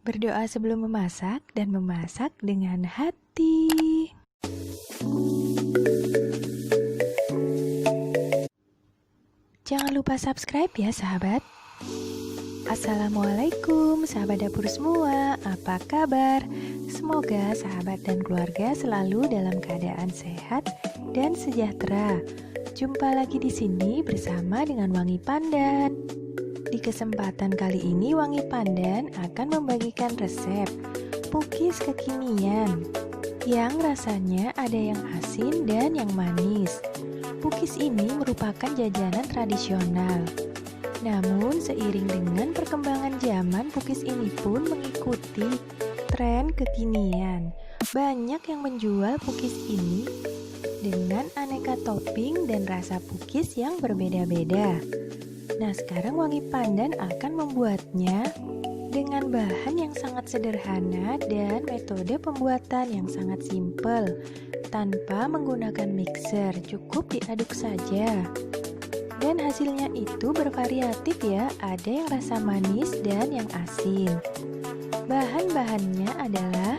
Berdoa sebelum memasak dan memasak dengan hati. Jangan lupa subscribe ya sahabat. Assalamualaikum sahabat dapur semua, apa kabar? Semoga sahabat dan keluarga selalu dalam keadaan sehat dan sejahtera. Jumpa lagi di sini bersama dengan Wangi Pandan. Di kesempatan kali ini Wangi Pandan akan membagikan resep pukis kekinian yang rasanya ada yang asin dan yang manis. Pukis ini merupakan jajanan tradisional. Namun seiring dengan perkembangan zaman, pukis ini pun mengikuti tren kekinian. Banyak yang menjual pukis ini dengan aneka topping dan rasa pukis yang berbeda-beda. Nah, sekarang Wangi Pandan akan membuatnya dengan bahan yang sangat sederhana dan metode pembuatan yang sangat simpel. Tanpa menggunakan mixer, cukup diaduk saja. Dan hasilnya itu bervariatif ya, ada yang rasa manis dan yang asin. Bahan-bahannya adalah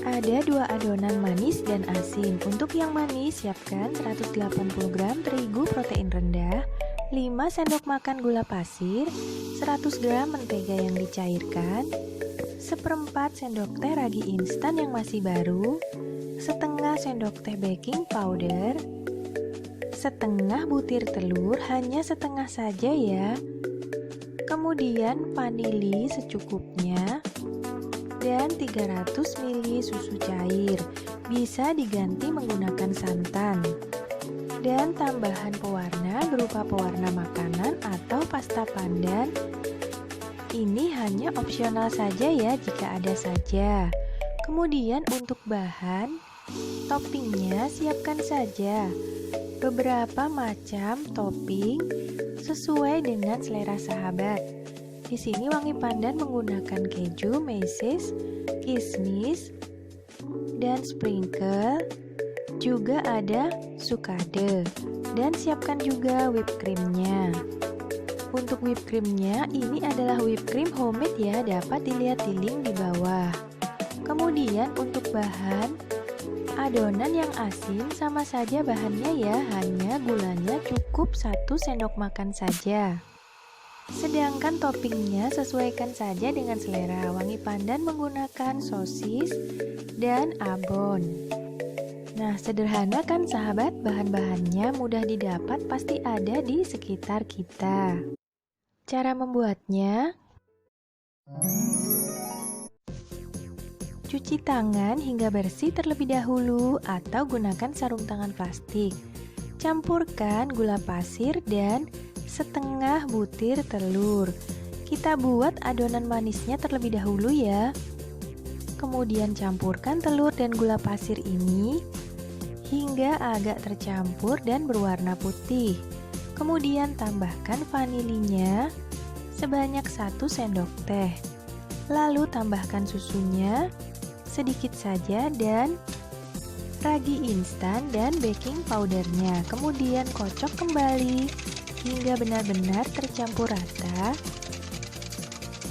ada 2 adonan manis dan asin. Untuk yang manis, siapkan 180 gram terigu protein rendah, 5 sendok makan gula pasir, 100 gram mentega yang dicairkan, 1/4 sendok teh ragi instan yang masih baru, setengah sendok teh baking powder, setengah butir telur, hanya setengah saja ya. Kemudian vanili secukupnya, dan 300 ml susu cair. Bisa diganti menggunakan santan. Dan tambahan pewarna berupa pewarna makanan atau pasta pandan. Ini hanya opsional saja ya jika ada saja. Kemudian untuk bahan toppingnya siapkan saja beberapa macam topping sesuai dengan selera sahabat. Di sini Wangi Pandan menggunakan keju, meses, kismis, dan sprinkle. Juga ada sukade. Dan siapkan juga whipped creamnya. Untuk whipped creamnya, ini adalah whipped cream homemade ya, dapat dilihat di link di bawah. Kemudian untuk bahan adonan yang asin, sama saja bahannya ya, hanya gulanya cukup 1 sendok makan saja. Sedangkan toppingnya sesuaikan saja dengan selera. Wangi Pandan menggunakan sosis dan abon. Nah, sederhana kan sahabat, bahan-bahannya mudah didapat, pasti ada di sekitar kita. Cara membuatnya: cuci tangan hingga bersih terlebih dahulu atau gunakan sarung tangan plastik. Campurkan gula pasir dan setengah butir telur. Kita buat adonan manisnya terlebih dahulu ya. Kemudian campurkan telur dan gula pasir ini hingga agak tercampur dan berwarna putih. Kemudian tambahkan vanilinya sebanyak 1 sendok teh. Lalu tambahkan susunya sedikit saja dan ragi instan dan baking powdernya. Kemudian kocok kembali hingga benar-benar tercampur rata.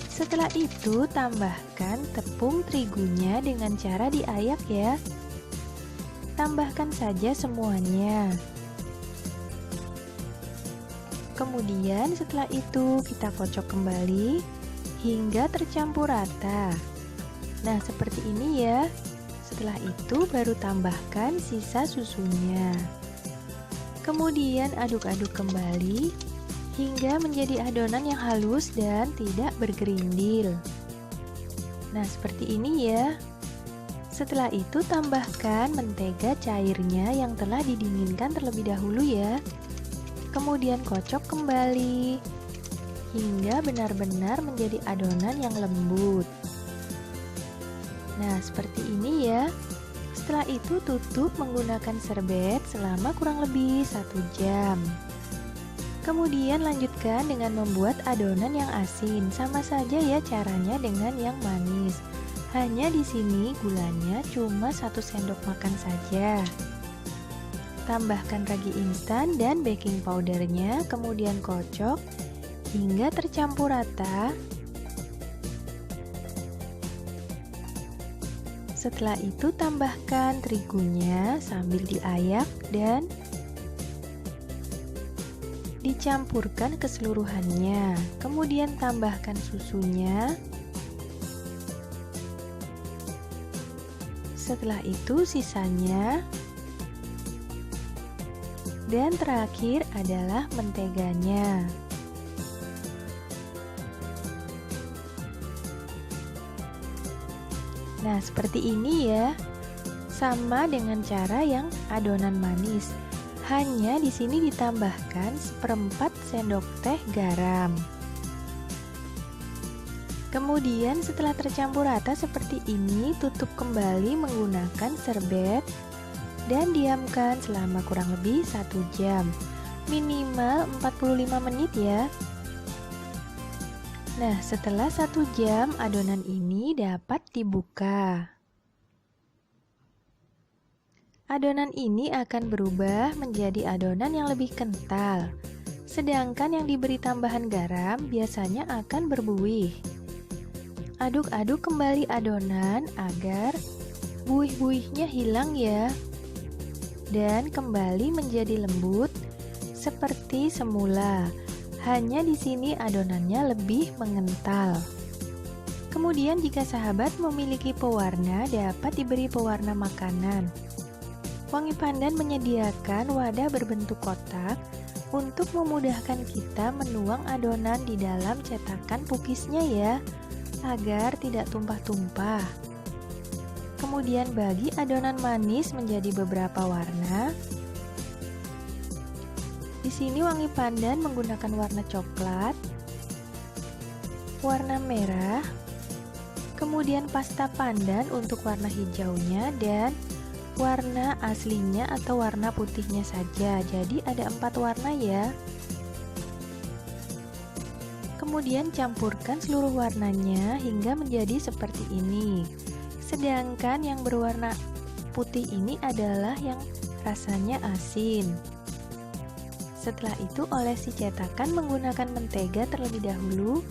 Setelah itu tambahkan tepung terigunya dengan cara diayak ya. Tambahkan saja semuanya. Kemudian setelah itu kita kocok kembali hingga tercampur rata. Nah, seperti ini ya. Setelah itu baru tambahkan sisa susunya. Kemudian aduk-aduk kembali hingga menjadi adonan yang halus dan tidak bergerindil. Nah, seperti ini ya. Setelah itu tambahkan mentega cairnya yang telah didinginkan terlebih dahulu ya. Kemudian kocok kembali hingga benar-benar menjadi adonan yang lembut. Nah, seperti ini ya. Setelah itu tutup menggunakan serbet selama kurang lebih 1 jam. Kemudian lanjutkan dengan membuat adonan yang asin. Sama saja ya caranya dengan yang manis. Hanya di sini gulanya cuma 1 sendok makan saja. Tambahkan ragi instan dan baking powdernya, kemudian kocok hingga tercampur rata. Setelah itu tambahkan terigunya sambil diayak dan dicampurkan keseluruhannya. Kemudian tambahkan susunya. Setelah itu sisanya. Dan terakhir adalah menteganya. Nah, seperti ini ya. Sama dengan cara yang adonan manis. Hanya di sini ditambahkan 1/4 sendok teh garam. Kemudian setelah tercampur rata seperti ini, tutup kembali menggunakan serbet dan diamkan selama kurang lebih 1 jam, minimal 45 menit ya. Nah, setelah 1 jam adonan ini dapat dibuka. Adonan ini akan berubah menjadi adonan yang lebih kental, sedangkan yang diberi tambahan garam biasanya akan berbuih. Aduk-aduk kembali adonan agar buih-buihnya hilang ya. Dan kembali menjadi lembut seperti semula. Hanya di sini adonannya lebih mengental. Kemudian jika sahabat memiliki pewarna, dapat diberi pewarna makanan. Wangi Pandan menyediakan wadah berbentuk kotak untuk memudahkan kita menuang adonan di dalam cetakan pukisnya ya, agar tidak tumpah-tumpah. Kemudian bagi adonan manis menjadi beberapa warna. Di sini Wangi Pandan menggunakan warna coklat, warna merah, kemudian pasta pandan untuk warna hijaunya dan warna aslinya atau warna putihnya saja. Jadi ada 4 warna ya. Kemudian campurkan seluruh warnanya hingga menjadi seperti ini. Sedangkan yang berwarna putih ini adalah yang rasanya asin. Setelah itu olesi cetakan menggunakan mentega terlebih dahulu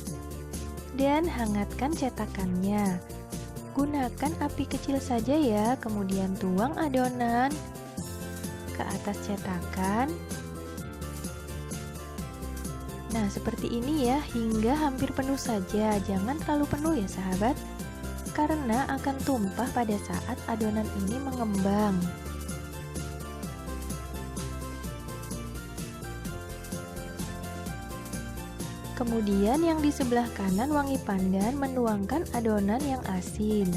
dan hangatkan cetakannya. Gunakan api kecil saja ya, kemudian tuang adonan ke atas cetakan. Nah, seperti ini ya, hingga hampir penuh saja. Jangan terlalu penuh ya sahabat, karena akan tumpah pada saat adonan ini mengembang. Kemudian yang di sebelah kanan Wangi Pandan menuangkan adonan yang asin.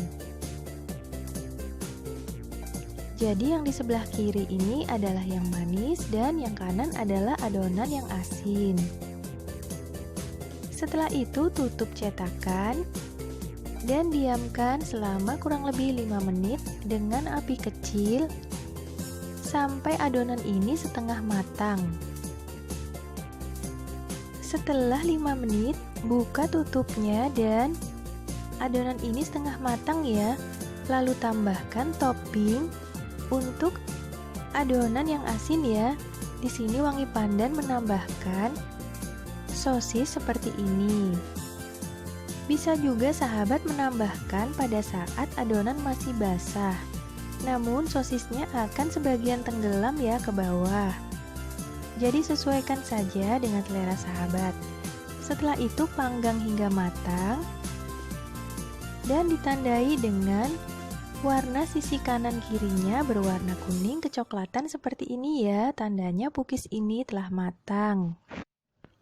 Jadi yang di sebelah kiri ini adalah yang manis dan yang kanan adalah adonan yang asin. Setelah itu tutup cetakan dan diamkan selama kurang lebih 5 menit dengan api kecil sampai adonan ini setengah matang. Setelah 5 menit, buka tutupnya dan adonan ini setengah matang ya. Lalu tambahkan topping untuk adonan yang asin ya. Di sini Wangi Pandan menambahkan sosis seperti ini. Bisa juga sahabat menambahkan pada saat adonan masih basah. Namun sosisnya akan sebagian tenggelam ya ke bawah. Jadi sesuaikan saja dengan selera sahabat. Setelah itu panggang hingga matang dan ditandai dengan warna sisi kanan kirinya berwarna kuning kecoklatan seperti ini ya. Tandanya pukis ini telah matang.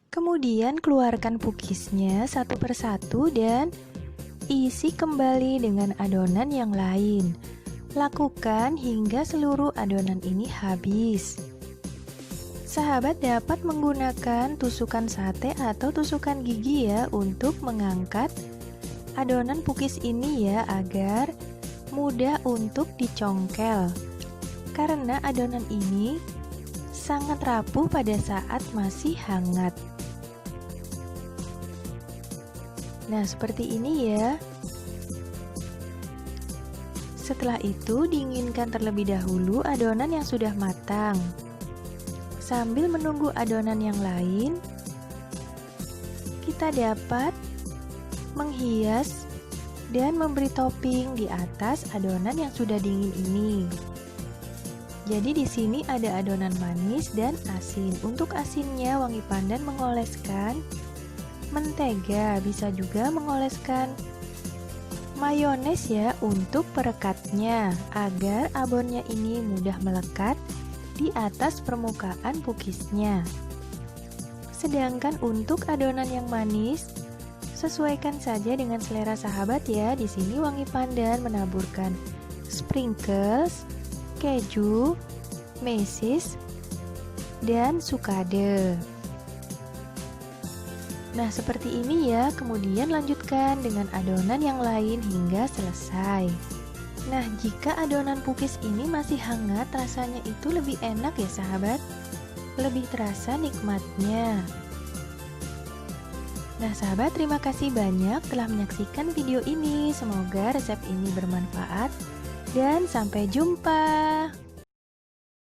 Kemudian keluarkan pukisnya satu persatu dan isi kembali dengan adonan yang lain. Lakukan hingga seluruh adonan ini habis. Sahabat dapat menggunakan tusukan sate atau tusukan gigi ya untuk mengangkat adonan pukis ini ya, agar mudah untuk dicongkel. Karena adonan ini sangat rapuh pada saat masih hangat. Nah, seperti ini ya. Setelah itu dinginkan terlebih dahulu adonan yang sudah matang. Sambil menunggu adonan yang lain, kita dapat menghias dan memberi topping di atas adonan yang sudah dingin ini. Jadi di sini ada adonan manis dan asin. Untuk asinnya wangi pandan mengoleskan mentega, bisa juga mengoleskan mayones ya untuk perekatnya agar abonnya ini mudah melekat di atas permukaan cookiesnya. Sedangkan untuk adonan yang manis, sesuaikan saja dengan selera sahabat ya. Di sini wangi pandan menaburkan sprinkles, keju, mesis, dan sukade. Nah, seperti ini ya. Kemudian lanjutkan dengan adonan yang lain hingga selesai. Nah, jika adonan cookies ini masih hangat, rasanya itu lebih enak ya sahabat. Lebih terasa nikmatnya. Nah sahabat, terima kasih banyak telah menyaksikan video ini. Semoga resep ini bermanfaat dan sampai jumpa.